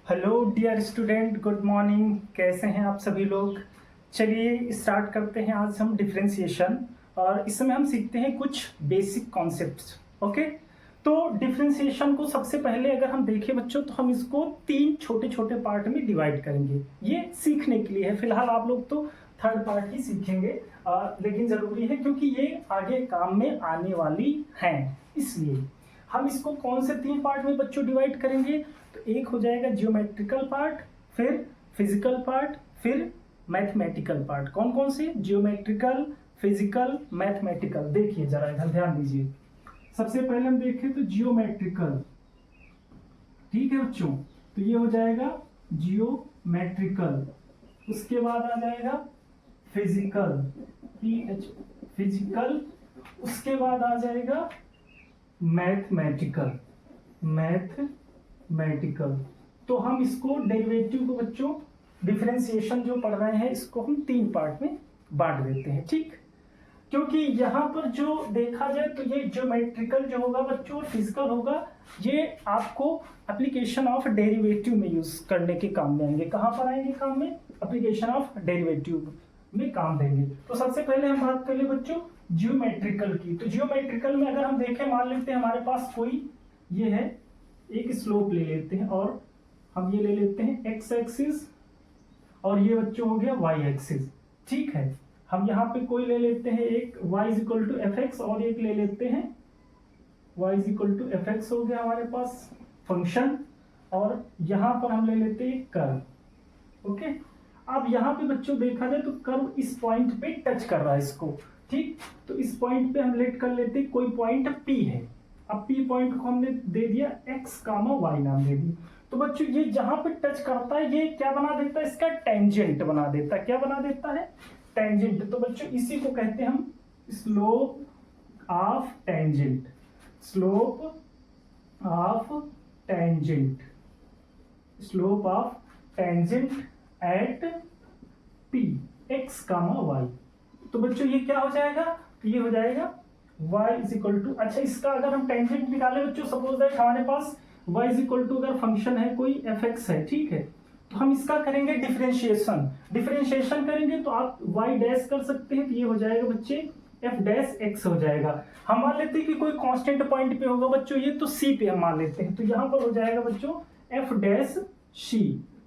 Hello dear student, good morning. कैसे हैं आप सभी लोग। चलिए स्टार्ट करते हैं आज हम डिफरेंशिएशन, और इसमें हम सीखते हैं कुछ बेसिक कॉन्सेप्ट्स। ओके, तो डिफरेंशिएशन को सबसे पहले अगर हम देखें बच्चों, तो हम इसको 3 छोटे छोटे पार्ट में डिवाइड करेंगे। ये सीखने के लिए है, फिलहाल आप लोग तो थर्ड पार्ट ही सीखेंगे, लेकिन ज़रूरी है क्योंकि ये आगे काम में आने वाली हैं। इसलिए हम इसको कौन से 3 पार्ट में बच्चों डिवाइड करेंगे। तो एक हो जाएगा जियोमेट्रिकल पार्ट, फिर फिजिकल पार्ट, फिर मैथमेटिकल पार्ट। कौन कौन से? Geometrical, physical, mathematical. देखिए जरा इधर ध्यान दीजिए। सबसे पहले हम देखें तो जियोमेट्रिकल, ठीक है बच्चों, तो ये हो जाएगा जियोमेट्रिकल। उसके बाद आ जाएगा फिजिकल, फिजिकल। उसके बाद आ जाएगा मैथमेटिकल, मैथमेटिकल। तो हम इसको डेरिवेटिव को बच्चों, डिफरेंशिएशन जो पढ़ रहे हैं, इसको हम 3 पार्ट में बांट देते हैं, ठीक। क्योंकि यहाँ पर जो देखा जाए तो ये ज्योमेट्रिकल जो होगा बच्चों, फिजिकल होगा, ये आपको एप्लीकेशन ऑफ डेरिवेटिव में यूज करने के काम में आएंगे। कहाँ पर आएंगे काम में? एप्लीकेशन ऑफ डेरिवेटिव में काम देंगे। तो सबसे पहले हम बात कर ले बच्चों जियोमेट्रिकल की। तो जियोमेट्रिकल में अगर हम देखें, मान लेते हैं हमारे पास कोई ये है, एक स्लोप ले लेते हैं, और हम ये ले लेते हैं एक्स एक्सिस, और ये बच्चों हो गया वाई एक्सिस, ठीक है। हम यहाँ पे कोई ले लेते हैं एक y is equal to F X, और एक ले लेते हैं y is equal to F X, हो गया हमारे पास फंक्शन, और यहाँ पर हम ले लेते हैं कर्व। ओके, अब यहाँ पे बच्चों देखा जाए तो कर्व इस पॉइंट पे टच कर रहा है इसको, ठीक। तो इस पॉइंट पे हम लेट कर लेते हैं कोई पॉइंट P है। अब P पॉइंट को हमने दे दिया x, y नाम दे दिया। तो बच्चों ये जहां पे टच करता है, ये क्या बना देता है? इसका टेंजेंट बना देता है। क्या बना देता है? टेंजेंट। तो बच्चों इसी को कहते हैं हम slope of tangent, slope of tangent, slope of tangent at P, x, y। तो बच्चों ये क्या हो जाएगा? तो ये हो जाएगा y इज इक्वल टू, अच्छा इसका अगर हम टेंजेंट निकाले बच्चों, सपोज दैट हमारे पास y इज इक्वल टू अगर फंक्शन है कोई fx है, ठीक है, तो हम इसका करेंगे डिफरेंशिएशन। डिफरेंशिएशन करेंगे तो आप y डैश कर सकते हैं, तो ये हो जाएगा बच्चे f डैश x हो जाएगा। हम मान लेते हैं कि कोई कांस्टेंट पॉइंट पे होगा बच्चों, ये तो c पे हम मान लेते हैं, तो यहाँ पर हो जाएगा बच्चों f डैश c।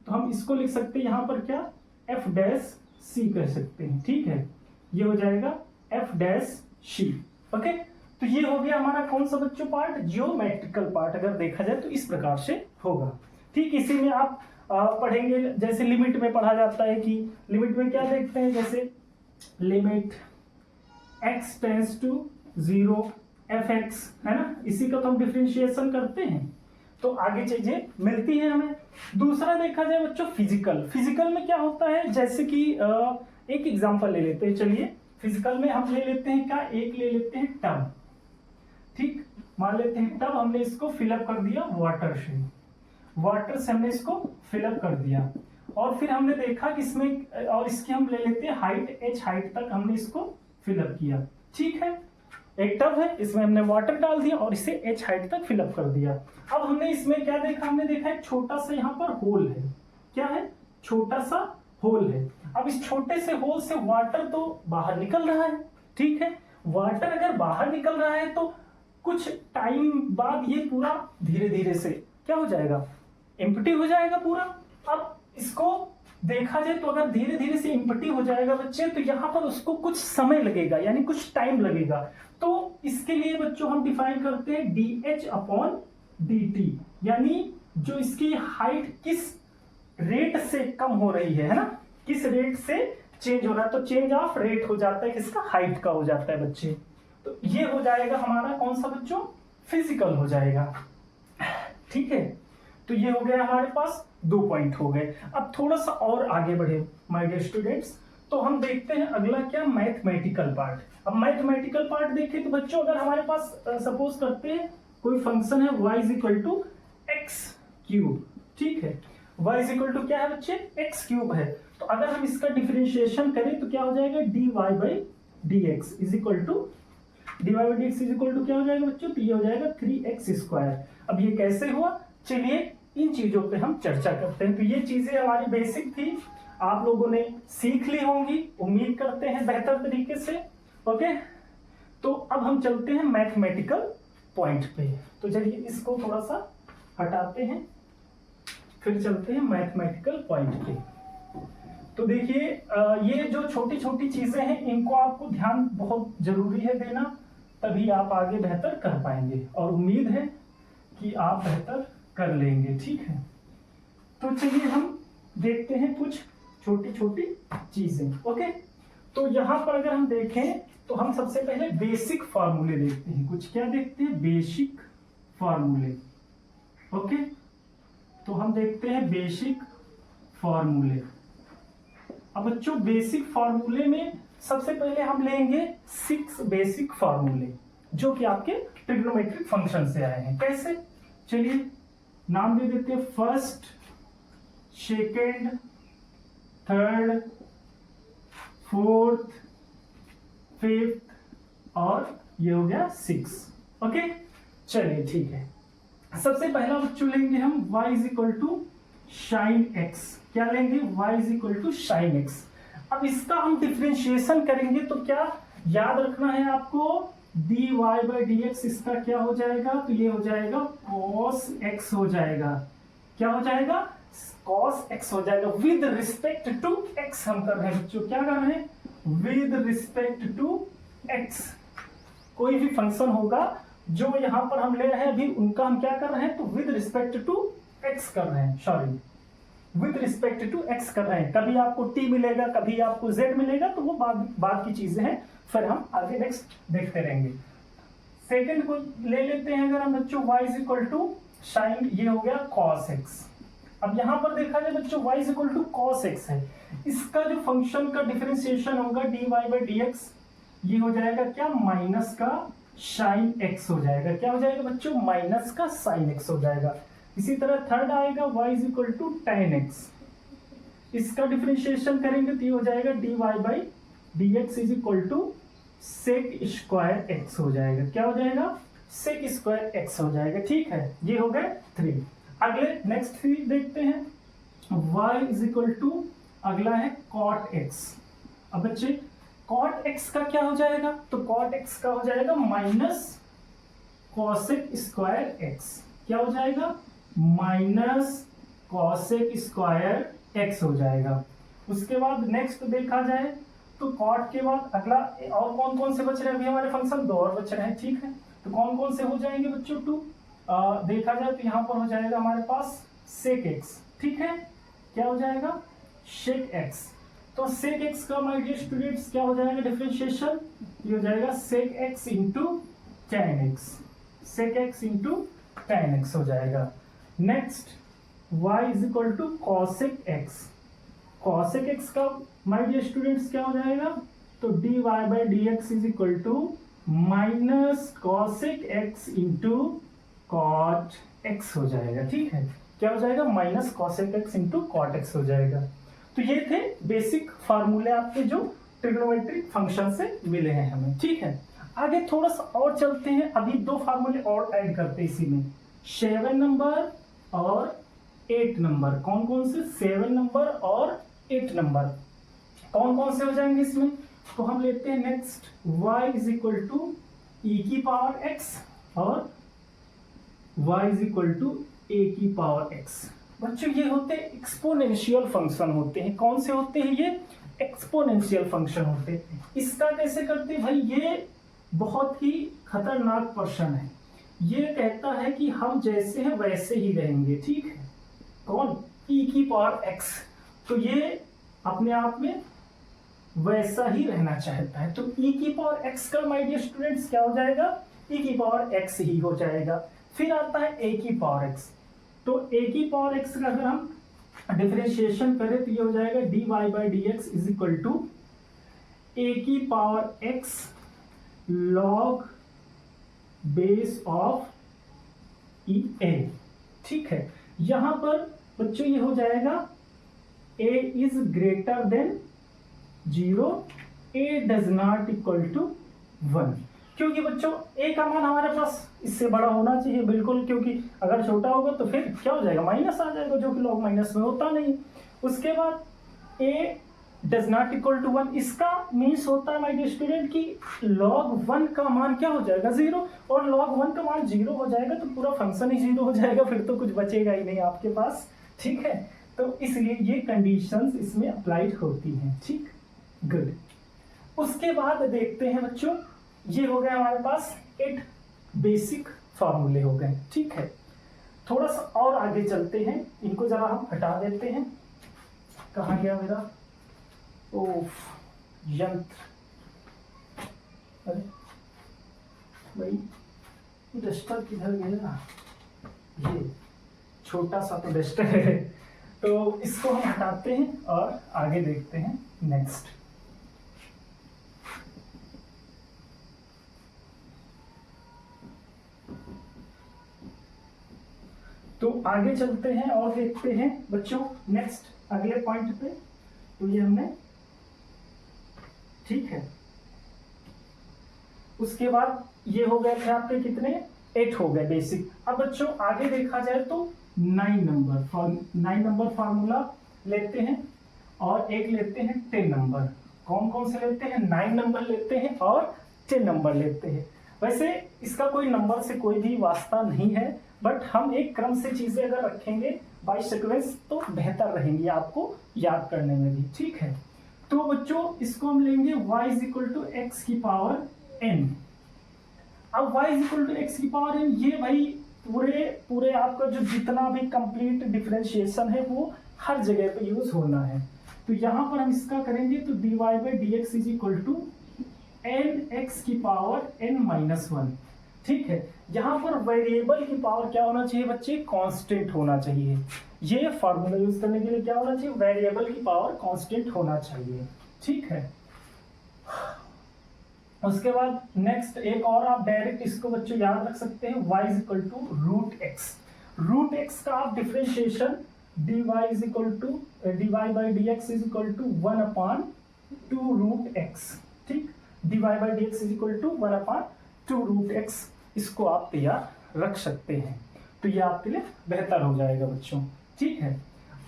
तो हम इसको लिख सकते हैं यहाँ पर क्या? f डैश c कर सकते हैं, ठीक है। ये हो जाएगा f डैश c। ओके, तो ये हो गया हमारा कौन सा बच्चों पार्ट? Geometrical part. अगर देखा जाए तो इस प्रकार से होगा, ठीक। इसी में आप पढ़ेंगे, जैसे लिमिट में पढ़ा जाता है कि लिमिट में क्या देखते हैं, जैसे limit x tends to 0 fx, है ना, इसी का तो हम डिफरेंशिएशन करते हैं, तो आगे चीजें मिलती हैं हमें। दूसरा देखा जाए बच्चों फिजिकल। फिजिकल में क्या होता है, जैसे कि एक एग्जांपल ले लेते हैं। चलिए फिजिकल में हम ले लेते हैं क्या? एक ले लेते हैं टब, ठीक। मान लेते हैं टब, हमने इसको फिलअप कर दिया वाटर से, वाटर से हमने इसको फिलअप कर दिया, और फिर हमने देखा कि इसमें, और इसकी हम ले लेते हैं हाइट h हाइट तक हमने इसको फिलअप किया, ठीक है। एक टब है, इसमें हमने वाटर डाल दिया और इसे h हाइट तक फिलअप कर दिया। अब हमने इसमें क्या देखा? हमने देखा एक छोटा सा यहाँ पर होल है। क्या है? छोटा सा होल है। अब इस छोटे से होल से वाटर तो बाहर निकल रहा है, ठीक है। वाटर अगर बाहर निकल रहा है तो कुछ टाइम बाद ये पूरा धीरे धीरे से क्या हो जाएगा? एम्प्टी हो जाएगा पूरा। अब इसको देखा जाए तो अगर धीरे धीरे से एम्प्टी हो जाएगा बच्चे, तो यहाँ पर उसको कुछ समय लगेगा, यानी कुछ टाइम लगेगा। तो इसके लिए बच्चों हम डिफाइन करते हैं dH अपॉन dt, यानी जो इसकी हाइट किस रेट से कम हो रही है ना, किस रेट से चेंज हो रहा है, तो चेंज ऑफ रेट हो जाता है, किसका? हाइट का हो जाता है बच्चे। तो ये हो जाएगा हमारा कौन सा बच्चों? फिजिकल हो जाएगा, ठीक है। तो ये हो गया हमारे पास 2 पॉइंट हो गए। अब थोड़ा सा और आगे बढ़े माय डियर स्टूडेंट्स, तो हम देखते हैं अगला क्या? Mathematical part. अब मैथमेटिकल पार्ट देखें तो बच्चों, अगर हमारे पास सपोज करते हैं कोई फंक्शन है y is equal to X cube, ठीक है। y इज इक्वल टू क्या है बच्चे? एक्स क्यूब है। तो अगर हम इसका डिफरेंशिएशन करें तो क्या हो जाएगा? dy by D x is equal to क्या हो जाएगा बच्चों? तो ये हो जाएगा 3x स्क्वायर। अब ये कैसे हुआ? चलिए इन चीजों पे हम चर्चा करते हैं। तो ये चीजें हमारी बेसिक थी, आप लोगों ने सीख ली होंगी, उम्मीद करते हैं बेहतर तरीके से। ओके, तो अब हम चलते हैं मैथमेटिकल पॉइंट पे। तो चलिए इसको थोड़ा सा हटाते हैं, फिर चलते हैं मैथमेटिकल पॉइंट पे। तो देखिए ये जो छोटी छोटी चीजें हैं इनको आपको ध्यान बहुत जरूरी है देना, तभी आप आगे बेहतर कर पाएंगे, और उम्मीद है कि आप बेहतर कर लेंगे। ठीक है, तो चलिए हम देखते हैं कुछ छोटी छोटी चीजें। ओके, तो यहां पर अगर हम देखें तो हम सबसे पहले बेसिक फार्मूले देखते हैं। कुछ क्या देखते हैं? बेसिक फार्मूले। ओके, तो हम देखते हैं बेसिक फार्मूले। अब बच्चों बेसिक फार्मूले में सबसे पहले हम लेंगे 6 बेसिक फार्मूले जो कि आपके ट्रिग्नोमेट्रिक फंक्शन से आए हैं। कैसे? चलिए नाम दे देते हैं, first, second, third, fourth, fifth और ये हो गया 6। ओके, चलिए ठीक है। सबसे पहला बच्चों लेंगे हम y is equal to sine X. क्या लेंगे? y is equal to sine X. अब इसका हम डिफरेंशिएशन करेंगे तो क्या याद रखना है आपको? dy बाई डी एक्स इसका क्या हो जाएगा? तो ये हो जाएगा cos x हो जाएगा। क्या हो जाएगा? cos x हो जाएगा। विद रिस्पेक्ट टू x हम कर रहे हैं बच्चों, क्या कर रहे हैं? With respect to x। कोई भी फंक्शन होगा जो यहां पर हम ले रहे हैं अभी, उनका हम क्या कर रहे हैं? तो विद रिस्पेक्ट टू x कर रहे हैं, sorry with respect to x कर रहे हैं। कभी आपको t मिलेगा, कभी आपको z मिलेगा, तो वो बाद की चीजें हैं, फिर हम आगे नेक्स्ट देखते रहेंगे। सेकंड को ले लेते हैं अगर हम बच्चों, y is equal to sine, ये हो गया cos x। अब यहां पर देखा जाए बच्चों y is equal to cos x है, इसका जो फंक्शन का डिफरेंशिएशन होगा dy बाई डी एक्स, ये हो जाएगा क्या? माइनस का साइन x हो जाएगा। क्या हो जाएगा बच्चों? माइनस का साइन x हो जाएगा। इसी तरह थर्ड आएगा y is equal to tan x, इसका डिफरेंशिएशन करेंगे तो ये हो जाएगा dy by D x is equal to sec square x हो जाएगा। क्या हो जाएगा? सेक स्क्वायर x हो जाएगा। ठीक है, ये हो गए 3। अगले नेक्स्ट 3 देखते हैं, y इज इक्वल टू अगला है cot x। अब बच्चे cot x का क्या हो जाएगा? तो cot x का हो जाएगा माइनस cosec स्क्वायर x। क्या हो जाएगा? माइनस cosec स्क्वायर x हो जाएगा। उसके बाद नेक्स्ट देखा जाए तो cot के बाद अगला और कौन कौन से बच रहे हैं? अभी हमारे फंक्शन 2 और बच रहे हैं। ठीक है, तो कौन कौन से हो जाएंगे बच्चों? 2 देखा जाए तो यहाँ पर हो जाएगा हमारे पास sec x। ठीक है, क्या हो जाएगा? sec x। तो sec x का माय डियर स्टूडेंट्स क्या हो जाएगा डिफरेंशिएशन? ये हो जाएगा sec x into tan x। sec x into tan x हो जाएगा। Next y is equal to cosec x। cosec x का माय डियर स्टूडेंट्स क्या हो जाएगा? तो dy by D x is equal to minus cosec x into cot x हो जाएगा। ठीक है, क्या हो जाएगा? Minus cosec x into cot x हो जाएगा। तो ये थे बेसिक फार्मूले आपके जो ट्रिग्नोमेट्रिक फंक्शन से मिले हैं हमें। ठीक है, आगे थोड़ा सा और चलते हैं। अभी 2 फार्मूले और ऐड करते हैं इसी में, 7 नंबर और 8 नंबर। कौन कौन से? 7 नंबर और 8 नंबर कौन कौन से हो जाएंगे इसमें? तो हम लेते हैं next y is equal to e की पावर x और y is equal to a की पावर x। बच्चों ये होते हैं एक्सपोनेंशियल फंक्शन होते हैं। कौन से होते हैं ये? एक्सपोनेंशियल फंक्शन होते हैं। इसका कैसे करते हैं भाई? ये बहुत ही खतरनाक प्रश्न है। ये कहता है कि हम जैसे हैं वैसे ही रहेंगे। ठीक है, कौन? e की पावर x। तो ये अपने आप में वैसा ही रहना चाहता है, तो e की पावर x का माय डियर स्टूडेंट्स क्या हो जाएगा? e की पावर x ही हो जाएगा। फिर आता है a की पावर x। तो a की पावर x का अगर हम डिफरेंशिएशन करें तो ये हो जाएगा dy by D x is equal to a की power x log base of a। ठीक है, यहां पर बच्चों ये हो जाएगा a is greater than 0, a does not equal to 1। क्योंकि बच्चों a का मान हमारे पास इससे बड़ा होना चाहिए बिल्कुल, क्योंकि अगर छोटा होगा तो फिर क्या हो जाएगा, माइनस आ जाएगा, जो कि लॉग माइनस में होता नहीं। उसके बाद ए डज नॉट इक्वल टू 1, इसका मीन्स होता है माय डियर स्टूडेंट कि log 1 का मान क्या हो जाएगा, 0, और log 1 का मान 0 हो जाएगा तो पूरा फंक्शन ही 0 हो जाएगा, फिर तो कुछ बचेगा ही नहीं आपके पास। ठीक है, तो इसलिए ये कंडीशंस इसमें अप्लाइड होती हैं। ठीक, गुड। उसके बाद देखते हैं बच्चों, ये हो गया हमारे पास 8 बेसिक फॉर्मूले हो गए। ठीक है, थोड़ा सा और आगे चलते हैं, इनको जरा हम हटा देते हैं। कहाँ गया मेरा यंत्र, अरे भाई डस्टर किधर गया, ये छोटा सा तो डस्टर है, तो इसको हम हटाते हैं और आगे देखते हैं नेक्स्ट। तो आगे चलते हैं और देखते हैं बच्चों नेक्स्ट अगले पॉइंट पे। तो ये हमने, ठीक है, उसके बाद ये हो गए थे आपके कितने, 8 हो गए बेसिक। अब बच्चों आगे देखा जाए तो 9 नंबर फार्मूला लेते हैं और एक लेते हैं 10 नंबर। कौन कौन से लेते हैं, 9 नंबर लेते हैं और 10 नंबर लेते हैं। वैसे इसका कोई नंबर से कोई भी वास्ता नहीं है, बट हम एक क्रम से चीजें अगर रखेंगे बाय सीक्वेंस तो बेहतर रहेंगी आपको याद करने में भी। ठीक है, तो बच्चों इसको हम लेंगे y is equal to X की पावर n। अब y is equal to X की पावर n, ये भाई पूरे आपका जो जितना भी कंप्लीट डिफरेंशिएशन है वो हर जगह पे यूज होना है। तो यहाँ पर हम इसका करेंगे तो dy by D x is equal to N X की पावर n माइनस 1। ठीक है, यहाँ पर वेरिएबल की पावर क्या होना चाहिए बच्चे, कांस्टेंट होना चाहिए। ये फार्मूला यूज करने के लिए क्या होना चाहिए, वेरिएबल की पावर कांस्टेंट होना चाहिए। ठीक है, उसके बाद नेक्स्ट एक और आप डायरेक्ट इसको बच्चों याद रख सकते हैं, y is equal to root X. Root X का आप differentiation dy is equal to dy by D x is equal to 1 upon 2 root X. ठीक, dy by D x is equal to 1 upon 2 root X, इसको आप तैयार रख सकते हैं, तो ये आपके लिए बेहतर हो जाएगा बच्चों। ठीक है,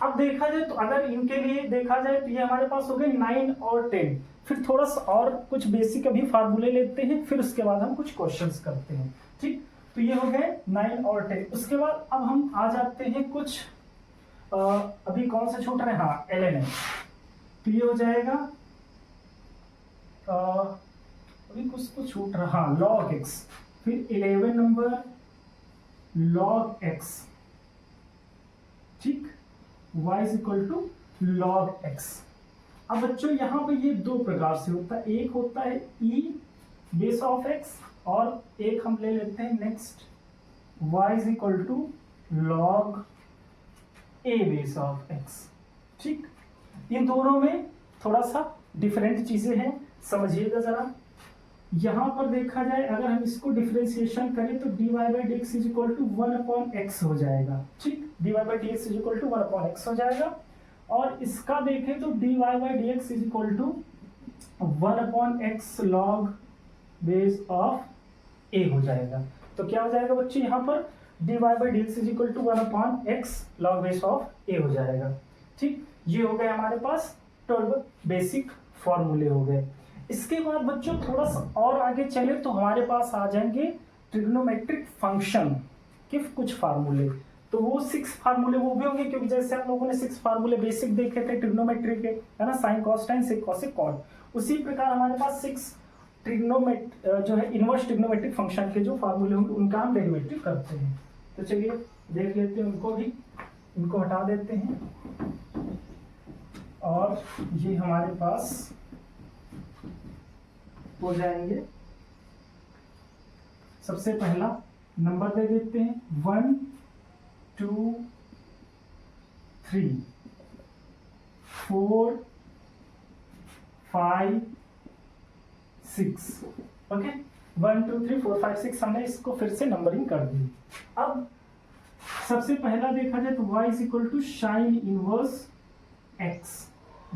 अब देखा जाए तो अगर इनके लिए देखा जाए तो ये हमारे पास हो गए 9 और 10। फिर थोड़ा सा और कुछ बेसिक अभी फार्मूले लेते हैं, फिर उसके बाद हम कुछ क्वेश्चंस करते हैं। ठीक, तो ये हो गए 9 और 10। उसके बाद अब हम आ जाते हैं कुछ अभी कौन सा छूट रहे हैं, हाँ ln। तो ये हो जाएगा अभी कुछ तो छूट रहा, हाँ log x, फिर 11 नंबर log x। ठीक, y is equal to log x। अब बच्चों यहाँ पे ये दो प्रकार से होता है, एक होता है e बेस ऑफ x और एक हम ले लेते हैं next y is equal to log a base of x। ठीक, इन दोनों में थोड़ा सा डिफरेंट चीजें हैं, समझिएगा जरा। यहाँ पर देखा जाए अगर हम इसको डिफरेंशिएशन करें तो dy by D x is equal to 1 upon X हो जाएगा। ठीक, dy by D x is equal to 1 upon X हो जाएगा, और इसका देखें तो dy by D x is equal to 1 upon X log base of a हो जाएगा। तो क्या हो जाएगा बच्चे, यहाँ पर dy by D x is equal to 1 upon X log base of a हो जाएगा। ठीक, ये हो गए हमारे पास 12 बेसिक फॉर्मूले हो गए। इसके बाद बच्चों थोड़ा सा और आगे चले तो हमारे पास आ जाएंगे ट्रिग्नोमेट्रिक फंक्शन के कुछ फार्मूले। तो वो 6 फार्मूले वो भी होंगे, क्योंकि जैसे हम लोगों ने 6 फार्मूले बेसिक देखे थे ट्रिग्नोमेट्री के, है ना, साइन कॉस टाइन सेक कॉसेक कॉट, उसी प्रकार हमारे पास 6 जो है इनवर्स ट्रिग्नोमेट्रिक फंक्शन के जो फार्मूले होंगे उनका हम डेरिवेटिव करते हैं। तो चलिए देख लेते हैं उनको भी, इनको हटा देते हैं और ये हमारे पास हो जाएंगे। सबसे पहला नंबर दे देते हैं 1 2 3 4 5 6। ओके, 1 2 3 4 5 6 हमने इसको फिर से नंबरिंग कर दी। अब सबसे पहला देखा जाए तो y is equal to sine inverse x,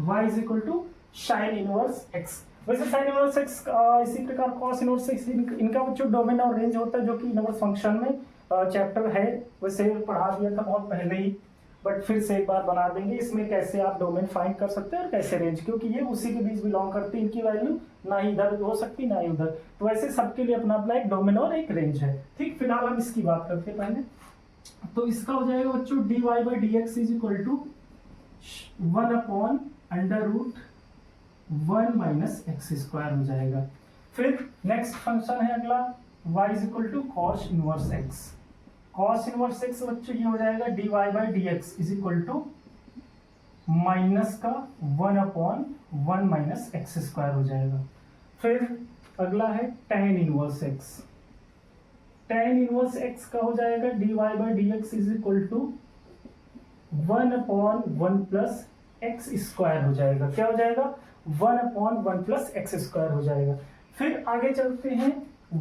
y is equal to sine inverse x। वैसे साइन इनवर्स एक्स इसी प्रकार कॉस इनवर्स एक्स इनका जो डोमेन और रेंज होता है जो कि इनवर्स फंक्शन में चैप्टर है, वैसे पढ़ा दिया था बहुत पहले ही, बट फिर से एक बार बना देंगे। इसमें कैसे आप डोमेन फाइंड कर सकते हैं और कैसे रेंज, क्योंकि ये उसी के बीच बिलोंग करती है, इनकी वैल्यू ना ही इधर हो सकती ना ही उधर, तो वैसे सबके लिए अपना अपना एक डोमेन और एक रेंज है। ठीक, फिलहाल हम इसकी बात करते हैं पहले। तो इसका हो जाएगा बच्चों dy by D x is equal to 1/√1 minus X square हो जाएगा। फिर नेक्स्ट फंक्शन है अगला y is equal to cos inverse X. Cos inverse x बच्चों ये हो जाएगा dy by D x is equal to minus का 1/1 माइनस एक्स स्क्वायर हो जाएगा। फिर अगला है tan inverse X. tan inverse X का हो जाएगा dy by D x is equal to 1/1 plus x square हो जाएगा। क्या हो जाएगा? 1/1 प्लस एक्स स्क्वायर हो जाएगा। फिर आगे चलते हैं,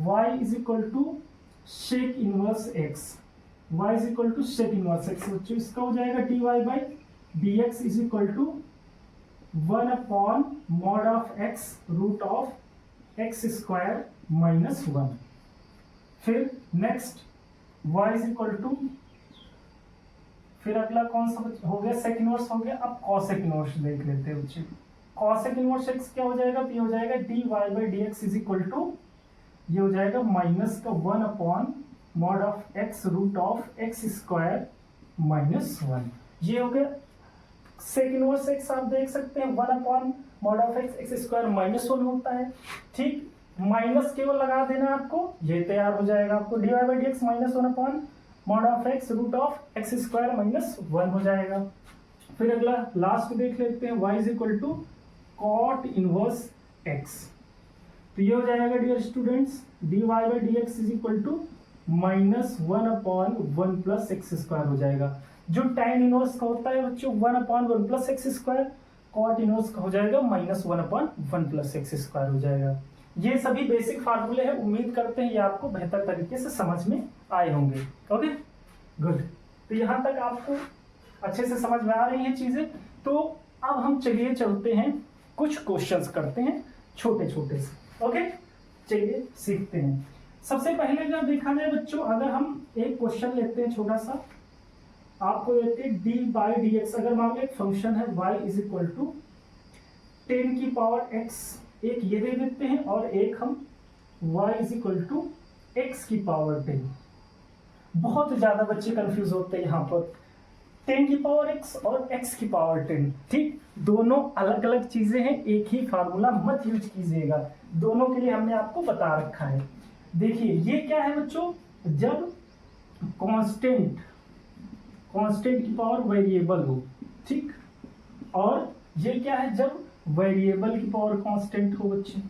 y is equal to sech inverse x. y is equal to sech inverse x बच्चों इसका हो जाएगा dy by D x is equal to 1/mod of x root of x square minus 1। फिर next y is equal to, फिर अगला कौन सा हो गया? सेक इनवर्स हो गया। अब कॉसेक इनवर्स देख लेते हैं बच्चे। कॉसेक इनवर्स एक्स क्या हो जाएगा? ये हो जाएगा dy by D x is equal to, ये हो जाएगा माइनस का 1/mod of x root of x square minus 1। ये हो गया सेक इनवर्स एक्स। आप देख सकते हैं 1/mod of x square minus 1 होता है। ठीक, माइनस केवल लगा देना आपको, ये तैयार हो जाएगा आपको dy by D x minus 1/mod of x root of x square minus 1 हो जाएगा। फिर अगला लास्ट देख लेते हैं, y is equal to cot inverse x। तो ये हो जाएगा dear students dy by D x is equal to minus 1/1 plus x square हो जाएगा। जो tan इनवर्स का होता है बच्चों 1/1 plus x square, cot inverse का हो जाएगा माइनस 1/1 प्लस एक्स स्क्वायर हो जाएगा। ये सभी बेसिक फार्मूले हैं, उम्मीद करते हैं ये आपको बेहतर तरीके से समझ में आए होंगे। ओके गुड, तो यहाँ तक आपको अच्छे से समझ में आ रही हैं चीजें। तो अब हम चलिए चलते हैं, कुछ क्वेश्चंस करते हैं छोटे छोटे से। ओके चलिए सीखते हैं। सबसे पहले अगर देखा जाए बच्चों, अगर हम एक क्वेश्चन लेते हैं छोटा सा, आपको लेते हैं डी बाई डी एक्स। अगर मान लो एक फंक्शन है y इज इक्वल टू 10 की पावर x, एक ये दे देते हैं और एक हम y is equal to x की पावर 10। बहुत ज्यादा बच्चे कंफ्यूज होते हैं यहाँ पर, 10 की पावर x और x की पावर 10। ठीक, दोनों अलग अलग चीजें हैं, एक ही फार्मूला मत यूज कीजिएगा, दोनों के लिए हमने आपको बता रखा है। देखिए ये क्या है बच्चों, जब कांस्टेंट की पावर वेरिएबल हो, ठीक, और ये क्या है जब वेरिएबल की पावर कांस्टेंट हो बच्चे।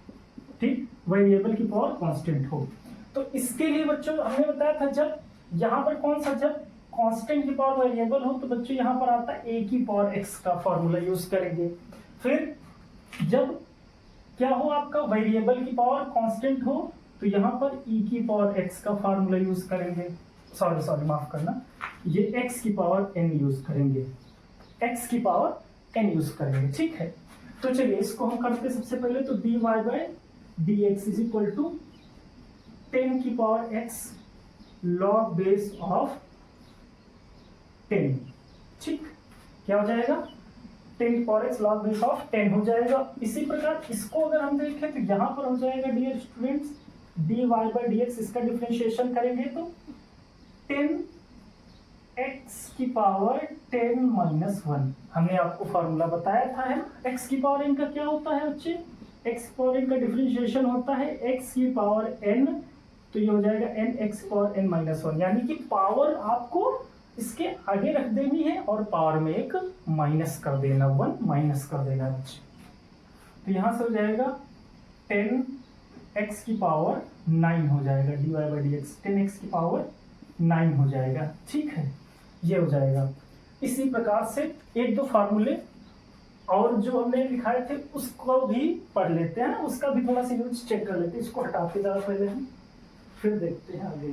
ठीक, वेरिएबल की पावर कांस्टेंट हो, तो इसके लिए बच्चों हमने बताया था जब यहाँ पर कौन सा, जब कांस्टेंट की पावर वेरिएबल हो तो बच्चों यहाँ पर आता है a की पावर x का फॉर्मूला यूज करेंगे। फिर जब क्या हो आपका वेरिएबल की पावर कांस्टेंट हो तो यहाँ पर e की पावर x का फॉर्मूला यूज करेंगे। सॉरी माफ करना, ये x की पावर n यूज करेंगे, x की पावर n यूज करेंगे। ठीक है, तो चलिए इसको हम करते हैं। सबसे पहले तो dy by D x is equal to 10 की power x log base of 10। ठीक, क्या हो जाएगा 10 की power x log base of 10 हो जाएगा। इसी प्रकार इसको अगर हम देखें तो यहाँ पर हो जाएगा dear students dy by D x, इसका डिफरेंशिएशन करेंगे तो 10x की पावर 10 माइनस 1। हमने आपको फॉर्मूला बताया था है, x की पावर n का क्या होता है बच्चे, x की पावर n का डिफरेंशिएशन होता है x की पावर n, तो ये हो जाएगा n x power n minus 1, यानी कि पावर आपको इसके आगे रख देनी है और पावर में एक माइनस कर देना, 1 माइनस कर देना बच्चे। तो यहाँ से हो जाएगा 10x की पावर 9 हो जाएगा dy by D x, 10x की पावर 9 हो जाएगा। ठीक है, ये हो जाएगा। इसी प्रकार से एक दो फार्मूले और जो हमने लिखाए थे उसको भी पढ़ लेते हैं ना, उसका भी थोड़ा सा यूज चेक कर लेते हैं। इसको हटाते जरा पहले हम, फिर देखते हैं आगे।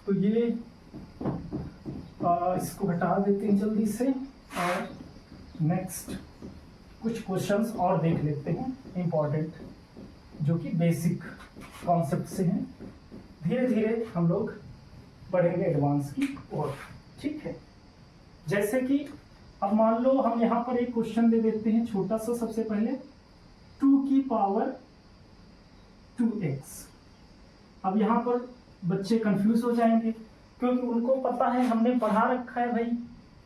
तो ये इसको हटा देते हैं जल्दी से। और नेक्स्ट कुछ क्वेश्चंस और देख लेते हैं इंपॉर्टेंट, जो कि बेसिक कॉन्सेप्ट से हैं। धीरे धीरे हम लोग बढ़ेंगे एडवांस की ओर, ठीक है। जैसे कि अब मान लो हम यहाँ पर एक क्वेश्चन दे देते हैं छोटा सा। सबसे पहले 2 की पावर 2x। अब यहाँ पर बच्चे कंफ्यूज हो जाएंगे, क्योंकि उनको पता है, हमने पढ़ा रखा है भाई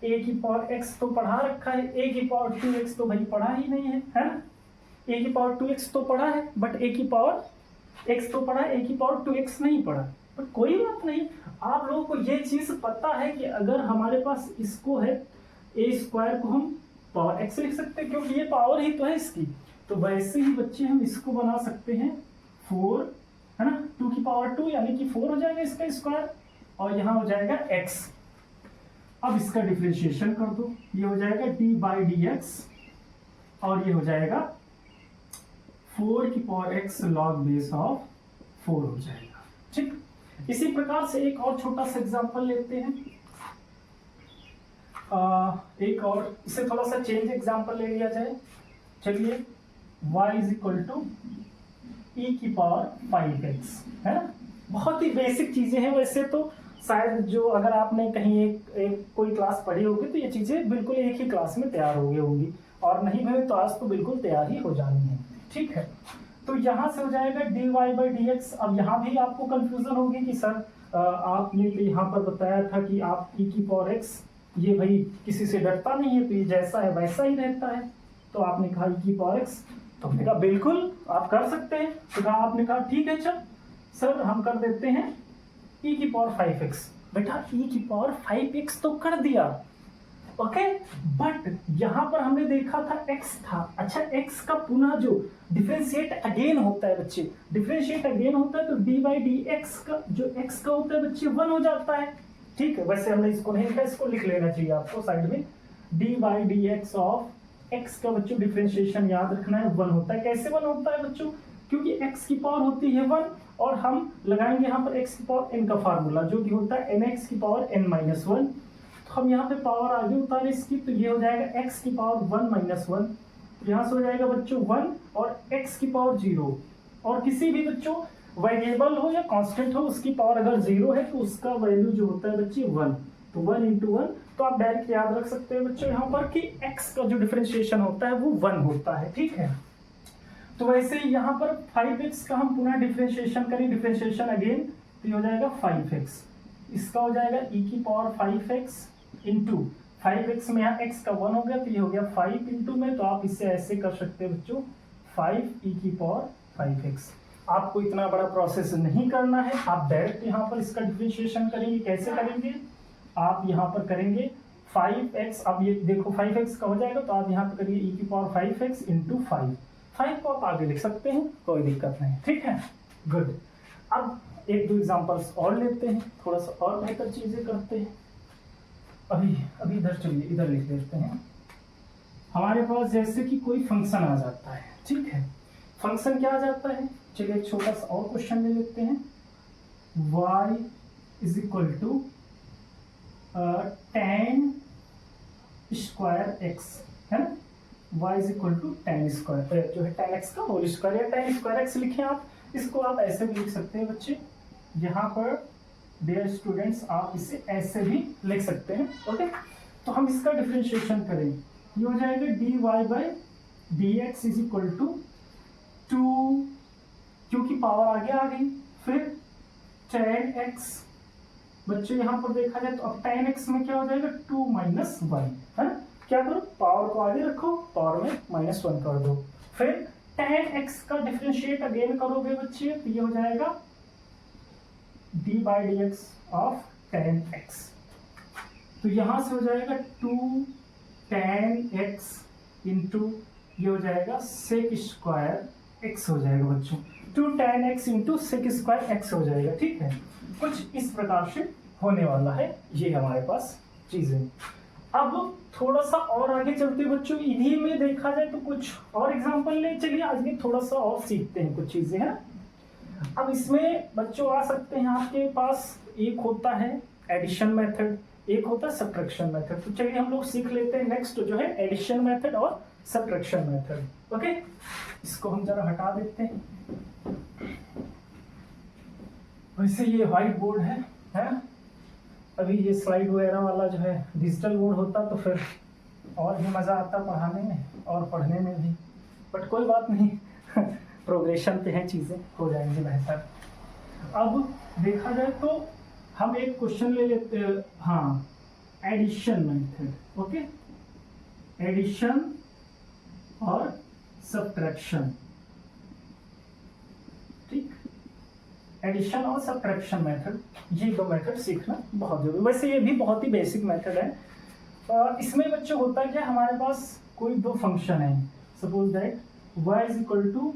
a की पावर x तो पढ़ा रखा है, a की पावर 2x तो भाई पढ़ा ही नहीं है, है ना। a की पावर 2x तो पढ़ा है, बट a की पावर x तो पढ़ा है, a की पावर 2x नहीं पढ़ा। बट कोई बात नहीं, आप लोगों को ये चीज पता है कि अगर हमारे पास इसको है a स्क्वायर को हम पावर x लिख सकते हैं, क्योंकि ये पावर ही तो है इसकी। तो वैसे ही बच्चे हम इसको बना सकते हैं 4, है ना, 2 की पावर 2 यानी कि 4 हो जाएगा इसका स्क्वायर, और यहाँ हो जाएगा x। अब इसका डिफरेंशिएशन कर दो, ये हो जाएगा d/dx, और ये हो जाएगा 4 की power x log base of 4 हो जाएगा, ठीक। इसी प्रकार से एक और छोटा सा एग्जांपल लेते हैं। एक और इसे थोड़ा सा चेंज एग्जांपल ले लिया जाए। चलिए y is equal to e की पावर 5x, है ना। बहुत ही बेसिक चीजें हैं। वैसे तो शायद जो अगर आपने कहीं एक कोई क्लास पढ़ी होगी तो ये चीजें बिल्कुल एक ही क्लास में तैयार हो गई होंगी, और नहीं हुई तो आज तो बिल्कुल तैयार ही हो जानी है, ठीक है। तो यहाँ से हो जाएगा dy/dx। अब यहाँ भी आपको कंफ्यूजन होगी कि सर आपने तो यहाँ पर बताया था कि आप e की पावर x, ये भाई किसी से डरता नहीं है, तो ये जैसा है वैसा ही रहता है। तो आपने कहा e की पावर x, तो हमने कहा बिल्कुल आप कर सकते हैं। तो कहा आपने कहा ठीक है चल सर हम कर देते हैं e की पावर 5x। बेटा e की पावर 5x तो कर दिया, ओके, बट यहाँ पर हमने देखा था x था। अच्छा, x का पुनः जो डिफरेंशिएट अगेन होता है बच्चे, डिफरेंशिएट अगेन होता है तो dy/dx का जो x का होता है बच्चे 1 हो जाता है, ठीक है। वैसे हमने इसको नहीं लिखा, इसको लिख लेना चाहिए आपको साइड में। dy/dx ऑफ x का बच्चों डिफरेंशिएशन याद रखना है 1 होता है। कैसे 1 होता है बच्चों? क्योंकि x की पावर होती है 1, और हम लगाएंगे यहाँ पर x की पावर n का फार्मूला, जो कि होता है nx की पावर n-1। तो हम यहाँ पे पावर आगे उतारे इसकी, तो ये हो जाएगा x की पावर 1-1। यहाँ से हो जाएगा बच्चों 1 और x की पावर 0। और किसी भी बच्चों वेरिएबल हो या कांस्टेंट हो, उसकी पावर अगर 0 है तो उसका वैल्यू जो होता है बच्चे 1। तो 1 × 1, तो आप डायरेक्ट याद रख सकते हैं बच्चों यहाँ पर कि x का जो डिफरेंशिएशन होता है वो 1 होता है, ठीक है। तो वैसे ही यहाँ पर 5x का हम पुनः डिफरेंशिएशन करें, डिफरेंशिएशन अगेन, तो ये हो जाएगा 5x। इसका हो जाएगा e की पावर 5x इंटू 5x में यहाँ x का 1 हो गया, तो ये हो गया 5 इंटू में, तो आप इससे ऐसे कर सकते हैं बच्चों 5 e की पावर 5x। आपको इतना बड़ा प्रोसेस नहीं करना है, आप डायरेक्ट यहाँ पर इसका डिफरेंशिएशन करेंगे। कैसे करेंगे? आप यहाँ पर करेंगे 5x, अब ये देखो 5x का हो जाएगा, तो आप यहाँ पर करिए e की पावर 5x इंटू 5 को आप आगे लिख सकते हैं, कोई दिक्कत नहीं, ठीक है, गुड। अब एक दो एग्जांपल्स और लेते हैं, थोड़ा सा और बेहतर चीजें करते हैं। अभी इधर चलिए, इधर लिख लेते हैं। हमारे पास जैसे कि कोई फंक्शन आ जाता है, ठीक है। फंक्शन क्या आ जाता है? चलिए एक छोटा सा और क्वेश्चन ले लेते हैं। y is equal to tan square x, है ना। y is equal to tan square, जो है tan x का होल स्क्वायर या tan स्क्वायर x लिखें आप। इसको आप ऐसे भी लिख सकते हैं बच्चे, यहाँ पर डियर स्टूडेंट्स आप इसे ऐसे भी लिख सकते हैं, ओके। तो हम इसका डिफरेंशिएशन करें, ये हो जाएगा dy/dx इज इक्वल टू 2, क्योंकि पावर आगे आ गई, फिर tan x। बच्चों यहाँ पर देखा जाए तो अब tan x में क्या हो जाएगा 2 - 1, है ना। क्या करो, पावर को आगे रखो, पावर में -1 कर दो, फिर tan x का डिफरेंशिएट अगेन करोगे बच्चे, तो ये हो जाएगा d/dx ऑफ tan x। तो यहां से हो जाएगा 2 tan x इंटू ये हो जाएगा sec स्क्वायर x हो जाएगा बच्चों, 2 tan x into sec square x हो जाएगा, ठीक है। कुछ इस प्रकार से होने वाला है ये हमारे पास चीजें। अब थोड़ा सा और आगे चलते बच्चों, इन्हीं में देखा जाए तो कुछ और एग्जांपल ले चलिए, आज भी थोड़ा सा और सीखते हैं कुछ चीजें, है ना। अब इसमें बच्चों आ सकते हैं आपके पास, एक होता है एडिशन मेथड, एक होता है सब्ट्रैक्शन मेथड। तो चलिए हम लोग सीख लेते हैं नेक्स्ट जो है एडिशन मेथड और सब्ट्रैक्शन मेथड। ओके, इसको हम जरा हटा देते हैं। वैसे ये व्हाइट बोर्ड है? अभी ये स्लाइड वगैरह वाला जो है डिजिटल बोर्ड होता तो फिर और भी मज़ा आता पढ़ाने में और पढ़ने में भी, बट कोई बात नहीं प्रोग्रेशन पे हैं, चीज़ें हो जाएंगी बेहतर। अब देखा जाए तो हम एक क्वेश्चन ले लेते हैं, हाँ, एडिशन मेथड। ओके, एडिशन और सब्ट्रैक्शन, ठीक, एडिशन और सब्ट्रैक्शन मेथड, ये दो मेथड सीखना बहुत जरूरी। वैसे ये भी बहुत ही बेसिक मेथड है। इसमें बच्चों होता है क्या, हमारे पास कोई दो फंक्शन है, suppose that y is equal to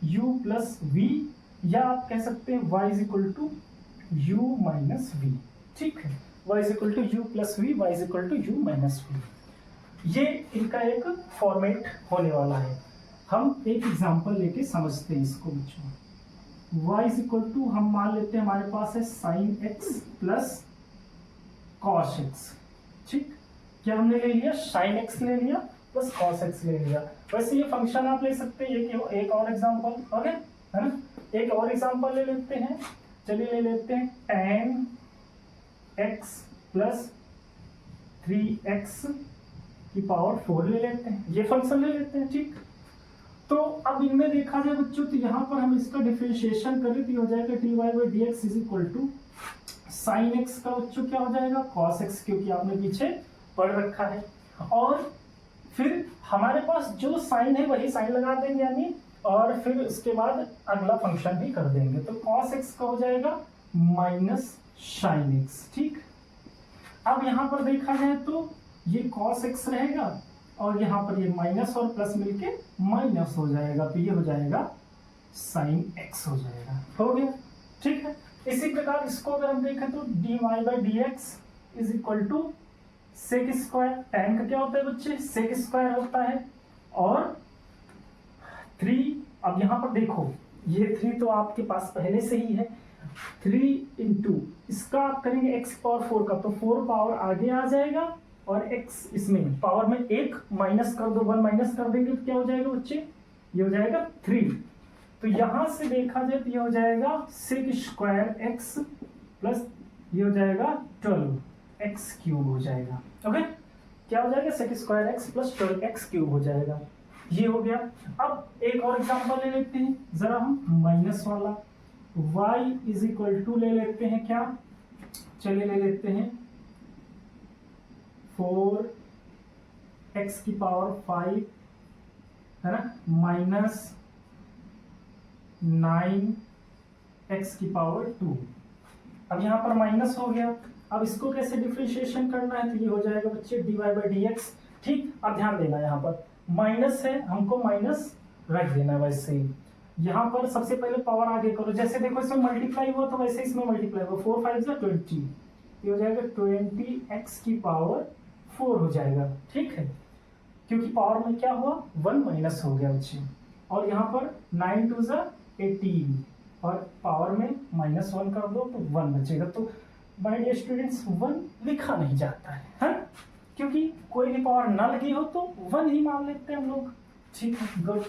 u plus v, या आप कह सकते हैं y is equal to u minus v, ठीक है, y is equal to u plus v, y is equal to u minus v. ये इनका एक फॉर्मेट होने वाला है। हम एक एग्जांपल लेके समझते हैं इसको बच्चों। y इज इक्वल टू हम मान लेते हैं हमारे पास है sine x plus cos x, ठीक, क्या हमने ले लिया, साइन x ले लिया प्लस कॉस x ले लिया। वैसे ये फंक्शन आप ले सकते हैं, एक और एग्जांपल, ओके, है ना, एक और एग्जांपल ले लेते हैं। चलिए ले लेते हैं tan x प्लस 3x की पावर 4 ले लेते हैं, ये फंक्शन ले लेते हैं, ठीक। तो अब इनमें देखा जाए बच्चों तो यहाँ पर हम इसका डिफरेंशिएशन करें तो हो जाएगा dy by D x is equal to sine x का बच्चों क्या हो जाएगा कॉस एक्स, क्योंकि आपने पीछे पढ़ रखा है। और फिर हमारे पास जो साइन है वही साइन लगा देंगे यानी, और फिर उसके बाद अगला फंक्शन भी कर देंगे, तो कॉस एक्स का हो जाएगा माइनस साइन एक्स, ठीक। अब यहाँ पर देखा जाए तो ये कॉस एक्स रहेगा और यहाँ पर ये माइनस और प्लस मिलके माइनस हो जाएगा, तो ये हो जाएगा साइन एक्स हो जाएगा, हो गया, ठीक है। इसी प्रकार इसको अगर हम देखें तो dy by D x is equal to sec square, tan का क्या होता है बच्चे, सेक स्क्वायर होता है, और 3, अब यहाँ पर देखो ये 3 तो आपके पास पहले से ही है, 3 इंटू इसका आप करेंगे x पावर 4 का, तो 4 पावर आगे आ जाएगा और x इसमें पावर में 1 माइनस कर दो, 1 माइनस कर देंगे तो क्या हो जाएगा बच्चे, ये हो जाएगा 3। तो यहां से देखा जाए तो ये हो जाएगा सेक स्क्वायर x प्लस ये हो जाएगा 12x क्यूब हो जाएगा, ओके, क्या हो जाएगा sec square x plus 12x cube हो जाएगा, ये हो गया। अब एक और एग्जांपल ले लेते हैं जरा हम माइनस वाला, y इज इक्वल टू ले लेते हैं क्या, चलिए ले लेते हैं 4x की पावर 5 है ना, माइनस 9x की पावर 2। अब यहाँ पर माइनस हो गया, अब इसको कैसे डिफरेंशिएशन करना है, तो ये हो जाएगा बच्चे dy बाई डी एक्स, ठीक। अब ध्यान देना यहाँ पर माइनस है, हमको माइनस रख देना है, वैसे ही यहाँ पर सबसे पहले पावर आगे करो, जैसे देखो इसमें मल्टीप्लाई हुआ तो वैसे इसमें मल्टीप्लाई हुआ, 4 5 जा 20, ये हो जाएगा 20x की पावर 4 हो जाएगा, ठीक है, क्योंकि पावर में क्या हुआ 1 माइनस हो गया बच्चे, और यहाँ पर 9 2 जा 18 और पावर में -1 कर दो तो 1 बचेगा। तो माय डियर स्टूडेंट्स 1 लिखा नहीं जाता है, क्योंकि कोई भी पावर ना लगी हो तो 1 ही मान लेते हैं हम लोग, ठीक है, गुड।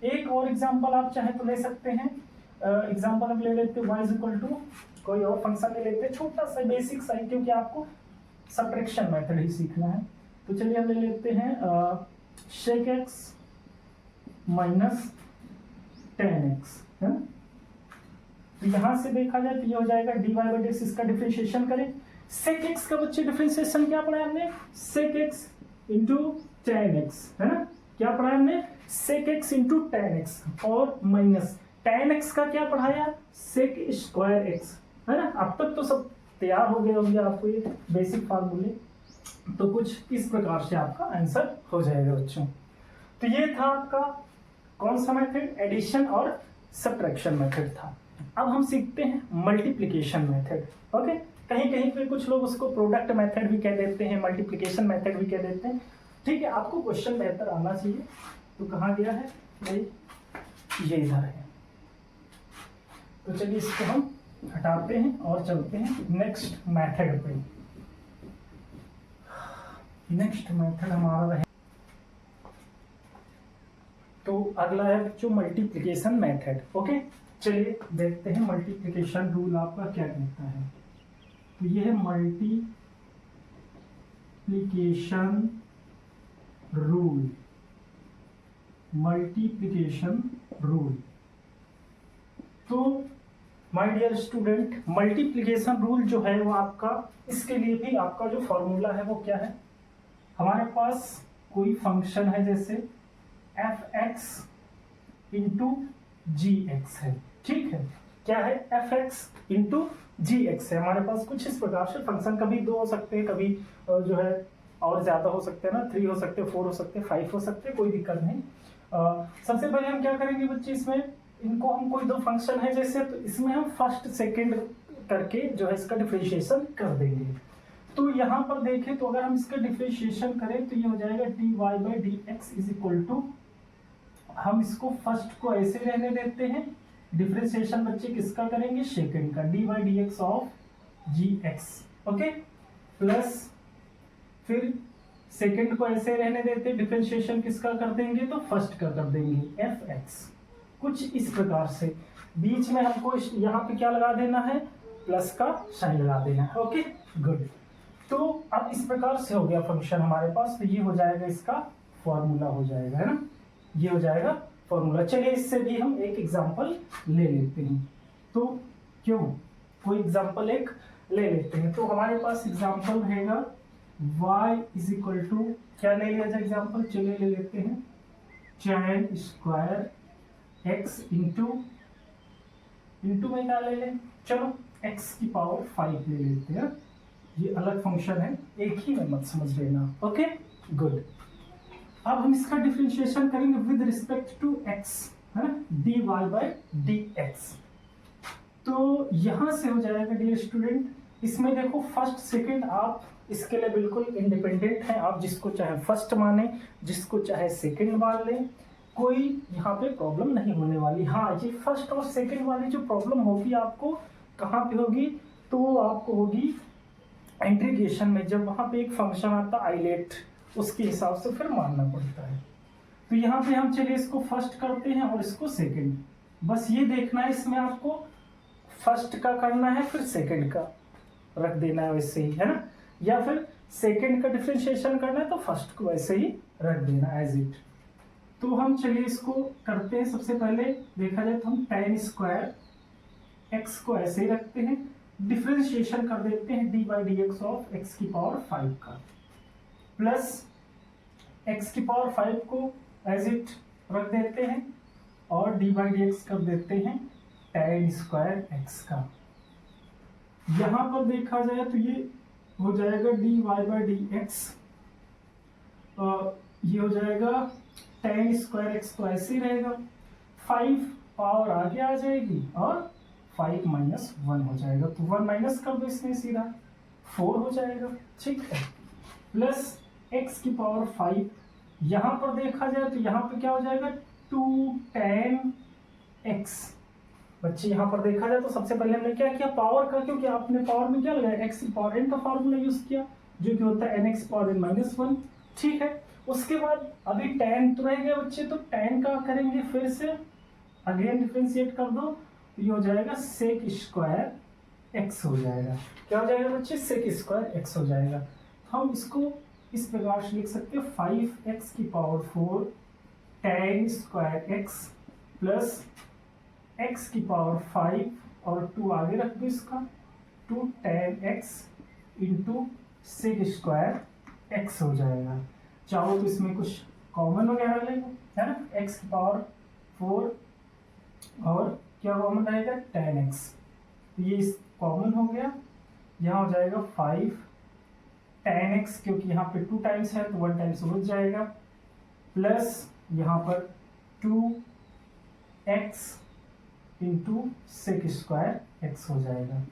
एक और एग्जांपल आप चाहे तो ले सकते हैं, एग्जांपल हम ले लेते हैं y इज इक्वल टू कोई और फंक्शन ले लेते हैं छोटा सा बेसिक सा, क्योंकि आपको सब्ट्रैक्शन मेथड ही सीखना है। तो चलिए हम ले लेते हैं sec x माइनस 10x, है ना, तो यहाँ से देखा जाए तो ये हो जाएगा dy बाई डी एक्स, इसका डिफरेंशिएशन करें, sec x का बच्चे डिफरेंशिएशन क्या पढ़ा है हमने, sec x इंटू 10x, है ना, क्या पढ़ा है हमने sec x इंटू 10x, और माइनस 10x का क्या पढ़ाया sec स्क्वायर x, है ना। अब तक तो सब तैयार हो गए होंगे आपको ये बेसिक फार्मूले, तो कुछ इस प्रकार से आपका आंसर हो जाएगा बच्चों। तो ये था आपका कौन सा मेथड, एडिशन और सब्ट्रैक्शन मेथड था। अब हम सीखते हैं मल्टीप्लिकेशन मेथड, ओके। कहीं कहीं पे कुछ लोग उसको प्रोडक्ट मेथड भी कह देते हैं, मल्टीप्लिकेशन मेथड भी कह देते हैं, ठीक है। आपको क्वेश्चन बेहतर आना चाहिए, तो कहाँ गया है भाई, ये इधर है। तो चलिए इसको हम हटाते हैं और चलते हैं नेक्स्ट मेथड पे। नेक्स्ट मेथड हमारा है तो अगला है बच्चों मल्टीप्लिकेशन मेथड। ओके, चलिए देखते हैं मल्टीप्लिकेशन रूल आपका क्या कहता है। तो ये है मल्टीप्लिकेशन रूल। मल्टीप्लिकेशन रूल, तो my dear student, multiplication rule जो है वो आपका, इसके लिए भी आपका जो फॉर्मूला है वो क्या है, हमारे पास कोई फंक्शन है जैसे एफ एक्स इंटू जी एक्स है, ठीक है। क्या है, एफ एक्स इंटू जी एक्स है हमारे पास। कुछ इस प्रकार से फंक्शन कभी 2 हो सकते हैं, कभी जो है और ज्यादा हो सकते हैं ना, 3 हो सकते हैं, 4 हो सकते हैं, 5 हो सकते हैं, कोई दिक्कत नहीं। सबसे पहले हम क्या करेंगे बच्चे, इसमें इनको हम कोई 2 फंक्शन है जैसे, तो इसमें हम फर्स्ट सेकंड करके जो है इसका डिफरेंशिएशन कर देंगे। तो यहाँ पर देखें तो अगर हम इसका डिफरेंशिएशन करें तो ये हो जाएगा dy by D x is equal to, हम इसको फर्स्ट को ऐसे रहने देते हैं, डिफरेंशिएशन बच्चे किसका करेंगे, सेकंड का, d by D x of g x, okay, plus फिर सेकंड को ऐसे रहने देते हैं, डिफरेंशिएशन किसका कर देंगे, तो फर्स्ट का कर देंगे, एफ एक्स। कुछ इस प्रकार से बीच में हमको यहाँ पे क्या लगा देना है, प्लस का साइन लगा देना है, ओके गुड। तो अब इस प्रकार से हो गया फंक्शन हमारे पास, तो ये हो जाएगा इसका फॉर्मूला हो जाएगा, है ना, ये हो जाएगा फॉर्मूला। चलिए इससे भी हम एक एग्जांपल ले लेते हैं, तो क्यों, कोई एग्जांपल एक ले लेते हैं। तो हमारे पास एग्जांपल रहेगा y इज इक्वल टू, क्या ले लिया जाए एग्जांपल, चलिए ले लेते हैं tan स्क्वायर x इंटू में क्या ले लें, चलो x की पावर 5 ले लेते हैं, ये अलग फंक्शन है, एक ही में मत समझ लेना, ओके गुड। अब हम इसका डिफरेंशिएशन करेंगे विद रिस्पेक्ट टू x, है ना, dy बाई डी एक्स। तो यहां से हो जाएगा डियर स्टूडेंट, इसमें देखो फर्स्ट सेकंड आप इसके लिए बिल्कुल इंडिपेंडेंट है, आप जिसको चाहे फर्स्ट माने, जिसको चाहे सेकंड मान लें, कोई यहाँ पे प्रॉब्लम नहीं होने वाली। हाँ, ये फर्स्ट और सेकंड वाली जो प्रॉब्लम होगी आपको कहाँ पे होगी, तो वो आपको होगी इंटीग्रेशन में, जब वहाँ पे एक फंक्शन आता आइलेट, उसके हिसाब से फिर मानना पड़ता है। तो यहाँ पे हम चलिए इसको फर्स्ट करते हैं और इसको सेकंड, बस ये देखना है इसमें आपको फर्स्ट का करना है फिर सेकंड का रख देना है वैसे ही, है ना, या फिर सेकंड का डिफरेंशिएशन करना है तो फर्स्ट को वैसे ही रख देना एज इट। तो हम चलिए इसको करते हैं। सबसे पहले देखा जाए तो हम tan स्क्वायर x को ऐसे ही रखते हैं, डिफरेंशिएशन कर देते हैं D by D x of x की पावर 5 का, प्लस x की पावर 5 को एज इट रख देते हैं और डी बाई डी एक्स कर देते हैं tan स्क्वायर x का। यहाँ पर देखा जाए तो ये हो जाएगा d y by D x, ये हो जाएगा tan स्क्वायर x तो ऐसे ही रहेगा, 5 पावर आगे आ जाएगी और 5 माइनस 1 हो जाएगा, तो 1 माइनस कर दो इसमें सीधा 4 हो जाएगा, ठीक है, प्लस x की पावर 5, यहाँ पर देखा जाए तो यहाँ पे क्या हो जाएगा 2 tan x। बच्चे यहाँ पर देखा जाए तो सबसे पहले हमने क्या किया, पावर का, क्योंकि आपने पावर में क्या लगाया, x की पावर n का फॉर्मूला यूज किया जो कि होता है nx पावर n माइनस 1, ठीक है। उसके बाद अभी tan तो रह गया बच्चे, तो tan का करेंगे फिर से अगेन डिफरेंशिएट कर दो, तो ये हो जाएगा sec स्क्वायर x हो जाएगा। क्या हो जाएगा बच्चे, sec स्क्वायर x हो जाएगा। हम इसको इस प्रकार से लिख सकते हैं 5x की power 4 tan square x plus x की पावर 5 और 2 आगे रख दो इसका, 2 tan x into sec square x हो जाएगा। चाहो तो इसमें कुछ कॉमन वगैरह ले लो, है ना, x की पावर 4 और क्या कॉमन रहेगा tan x, तो ये कॉमन हो गया, यहाँ हो जाएगा 5 tan x, क्योंकि यहाँ पे 2 टाइम्स है तो 1 टाइम्स बच जाएगा, प्लस यहाँ पर 2x into sec square x हो जाएगा।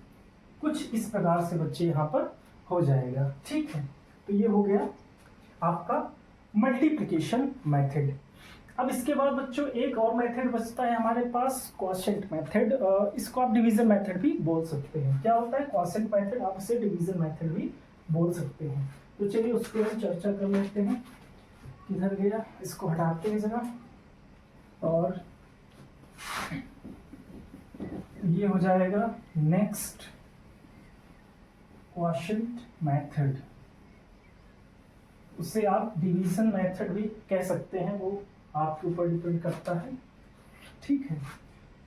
कुछ इस प्रकार से बच्चे यहाँ पर हो जाएगा, ठीक है। तो ये हो गया आपका मल्टीप्लिकेशन मेथड। अब इसके बाद बच्चों एक और मेथड बचता है हमारे पास, क्वोशिएंट मेथड। इसको आप डिवीजन मेथड भी बोल सकते हैं। क्या होता है क्वोशिएंट मेथड, आप इसे डिवीजन मेथड भी बोल सकते हैं। तो चलिए उस पर हम चर्चा कर लेते हैं। किधर गया, इसको हटाते हैं जरा। और ये हो जाएगा नेक्स्ट क्वोशिएंट मेथड। उसे आप डिवीजन मेथड भी कह सकते हैं, वो आपके ऊपर डिपेंड करता है। ठीक है,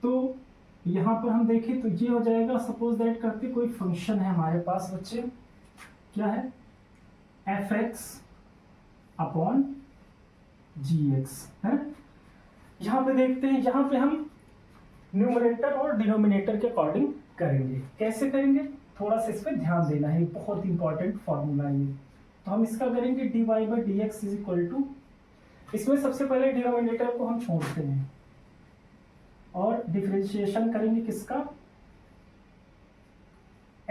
तो यहाँ पर हम देखें तो ये हो जाएगा, सपोज दैट करते कोई फंक्शन है हमारे पास बच्चे, क्या है, fx अपॉन gx है। यहाँ पे देखते हैं, यहाँ पे हम न्यूमरेटर और डिनोमिनेटर के अकॉर्डिंग करेंगे। कैसे करेंगे, थोड़ा सा इस पर ध्यान देना है, बहुत इंपॉर्टेंट फॉर्मूला है ये। तो हम इसका करेंगे dy by D x is equal to, इसमें सबसे पहले डिनोमिनेटर को हम छोड़ते हैं और डिफरेंशिएशन करेंगे किसका,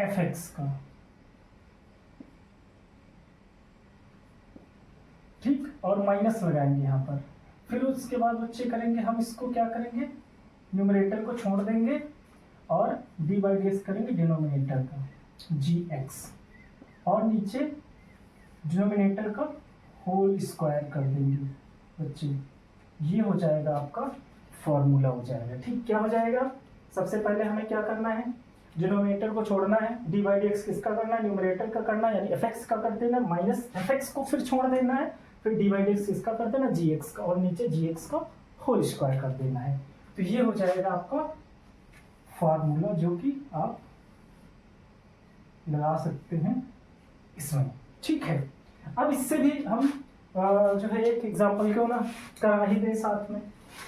fx का। ठीक, और माइनस लगाएंगे यहाँ पर। फिर उसके बाद बच्चे करेंगे हम इसको, क्या करेंगे, न्यूमरेटर को छोड़ देंगे और डी बाई डी एक्स करेंगे डिनोमिनेटर का gx, और नीचे डिनोमिनेटर का होल स्क्वायर कर देंगे बच्चे। ये हो जाएगा आपका फॉर्मूला हो जाएगा। ठीक, क्या हो जाएगा, सबसे पहले हमें क्या करना है, डिनोमिनेटर को छोड़ना है, डी बाई डी एक्स किसका करना है, न्यूमरेटर का करना है, यानी एफ का कर देना, माइनस एफ को फिर छोड़ देना है, फिर डी बाई डी एक्स किसका कर देना, जी एक्स का, और नीचे जी एक्स का होल स्क्वायर कर देना है। तो ये हो जाएगा आपका फॉर्मूला, जो कि आप लगा सकते हैं इसमें। ठीक है, अब इससे भी हम जो है एक एग्जाम्पल क्यों ना करा ही दें साथ में।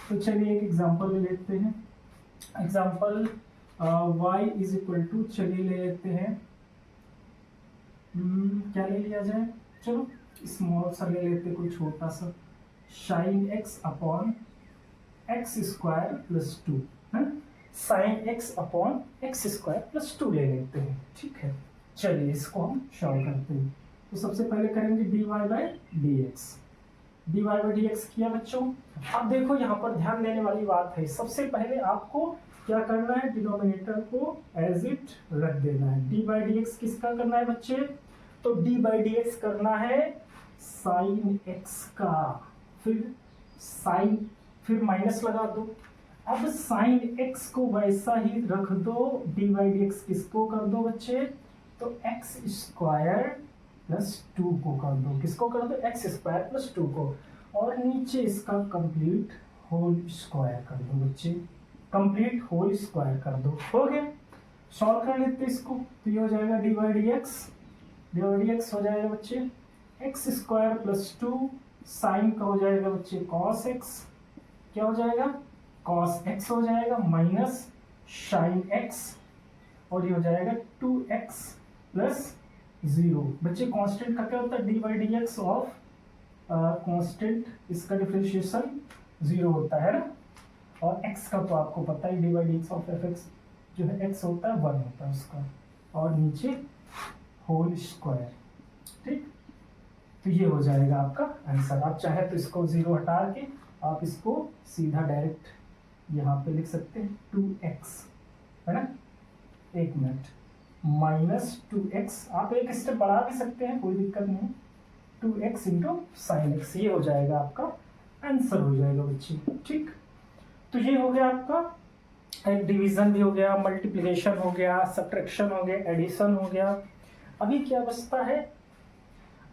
तो चलिए एक एग्जाम्पल ले लेते हैं। Example y is equal to, चलिए ले लेते हैं, क्या ले लिया जाए, चलो स्मॉल सा ले लेते, कोई छोटा सा, sine x upon x square plus 2 है, sine x upon x square plus 2 ले लेते हैं। ठीक है, चलिए इसको हम सॉल्व करते हैं। तो सबसे पहले करेंगे dy by D x, dy by D x किया बच्चों। अब देखो यहाँ पर ध्यान देने वाली बात है, सबसे पहले आपको क्या करना है, डिनोमिनेटर को एज इट रख देना है। डी बाई डी एक्स किसका करना है बच्चे, तो डी बाई डी एक्स करना है साइन एक्स का, फिर साइन, फिर माइनस लगा दो। अब साइन एक्स को वैसा ही रख दो, डी बाई डी एक्स किसको कर दो बच्चे, तो एक्स स्क्वायर प्लस 2 को कर दो, किसको कर दो, एक्स स्क्वायर प्लस 2 को, और नीचे इसका कंप्लीट होल स्क्वायर कर दो बच्चे, कंप्लीट होल स्क्वायर कर दो। हो गया, सॉल्व कर लेते इसको। तो ये हो जाएगा डी बाई डी एक्स हो जाएगा बच्चे एक्स स्क्वायर प्लस 2, साइन का हो जाएगा बच्चे कॉस एक्स, क्या हो जाएगा, कॉस एक्स हो जाएगा, माइनस साइन एक्स, और ये हो जाएगा 2x प्लस 0। बच्चे कांस्टेंट का क्या होता है, D by D x of constant, इसका डिफरेंशिएशन 0 होता है ना, और x का तो आपको पता है, D by D x of F x जो है x होता है 1 होता है उसका, और नीचे होल स्क्वायर। ठीक, तो ये हो जाएगा आपका आंसर। आप चाहे तो इसको 0 हटा के आप इसको सीधा डायरेक्ट यहाँ पे लिख सकते हैं 2x, है ना, एक मिनट, माइनस 2x, आप एक स्टेप बढ़ा भी सकते हैं, कोई दिक्कत नहीं, 2x इंटू साइन एक्स, ये हो जाएगा आपका आंसर हो जाएगा बच्चे। ठीक, तो ये हो गया आपका एक डिवीजन भी हो गया, मल्टीप्लिकेशन हो गया, सब्ट्रैक्शन हो गया, एडिशन हो गया। अभी क्या बचता है,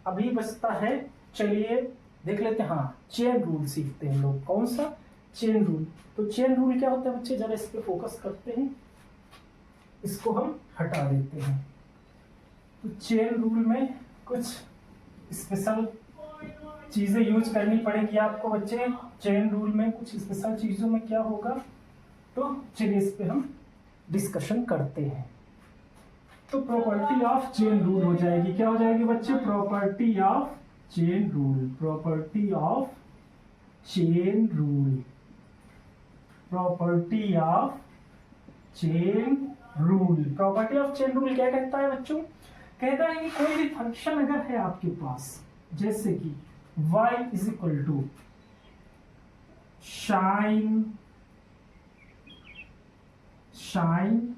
अभी बचता है, चलिए देख लेते हैं, हाँ चेन रूल सीखते हैं लोग। कौन सा, चेन रूल। तो चेन रूल क्या होता है बच्चे, जरा इस पे फोकस करते हैं, इसको हम हटा देते हैं। तो चेन रूल में कुछ स्पेशल चीजें यूज करनी पड़ेगी आपको बच्चे। चेन रूल में कुछ स्पेशल चीजों में क्या होगा, तो चलिए इस पे हम डिस्कशन करते हैं। तो प्रॉपर्टी ऑफ चेन रूल हो जाएगी, क्या हो जाएगी बच्चे, property of chain rule, property of chain rule, property of chain rule. Property of chain rule क्या कहता है बच्चों, कहता है कि कोई भी फंक्शन अगर है आपके पास, जैसे कि y is equal to sine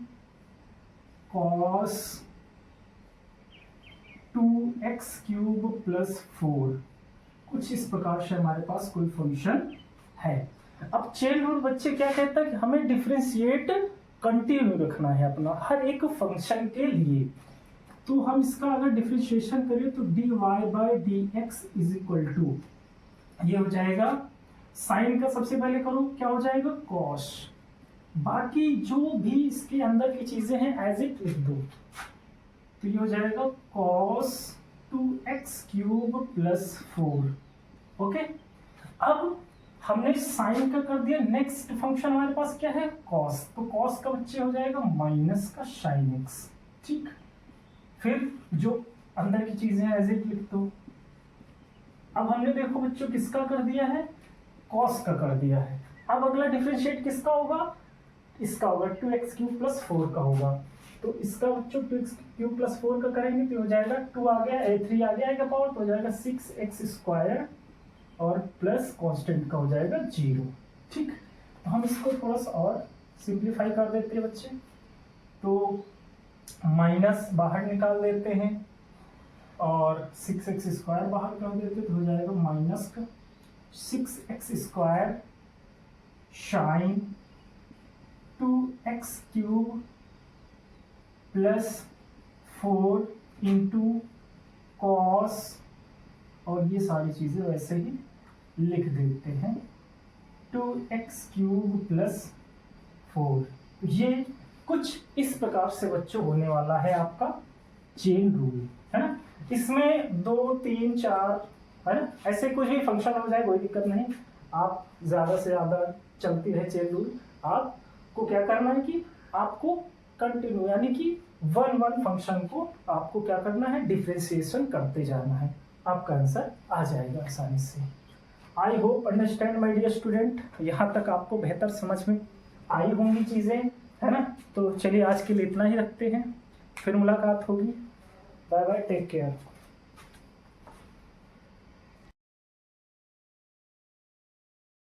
cos 2x cube plus 4, कुछ इस प्रकार से हमारे पास कोई फंक्शन है। अब चेन रूल बच्चे क्या कहता है कि हमें डिफरेंशिएट कंटिन्यू रखना है अपना हर एक फंक्शन के लिए। तो हम इसका अगर डिफरेंशिएशन करें तो dy by D x is equal to, ये हो जाएगा साइन का सबसे पहले करो क्या हो जाएगा कॉस, बाकी जो भी इसके अंदर की चीजें हैं एज इट लिख दो, तो ये हो जाएगा cos 2x cube plus 4। Okay, अब हमने साइन का कर दिया, नेक्स्ट फंक्शन हमारे पास क्या है कॉस, तो कॉस का बच्चे हो जाएगा माइनस का साइन x। ठीक, फिर जो अंदर की चीजें एज इट लिख दो। अब हमने देखो बच्चों किसका कर दिया है कॉस का कर दिया है। अब अगला डिफरेंशिएट किसका होगा, इसका होगा 2x क्यूब प्लस 4 का होगा। तो इसका बच्चों 2x क्यूब प्लस 4 का करेंगे तो हो जाएगा 2 आ गया 3 आ गया आएगा पावर, तो हो जाएगा 6x स्क्वायर और प्लस कांस्टेंट का हो जाएगा 0। ठीक, तो हम इसको थोड़ा सा और सिंप्लीफाई कर देते हैं बच्चे, तो माइनस बाहर निकाल देते हैं और 6x स्क्वायर बाहर कर देते तो हो जाएगा माइनस का 6x square sine 2x cube plus 4 into cos, और ये सारी चीज़ें वैसे ही लिख देते हैं 2x क्यूब प्लस 4। ये कुछ इस प्रकार से बच्चों होने वाला है आपका चेन रूल, है ना। इसमें 2 3 4 है ना, ऐसे कुछ भी फंक्शन हो जाए कोई दिक्कत नहीं, आप ज़्यादा से ज़्यादा चलती है चेन रूल। आपको क्या करना है कि आपको कंटिन्यू यानी कि वन फंक्शन को आपको क्या करना है डिफरेंशिएशन करते जाना है, आपका आंसर आ जाएगा आसानी से। I hope understand my dear student, यहाँ तक आपको बेहतर समझ में आई होंगी चीज़ें, है ना। तो चलिए आज के लिए इतना ही रखते हैं, फिर मुलाकात होगी। Bye bye, take care.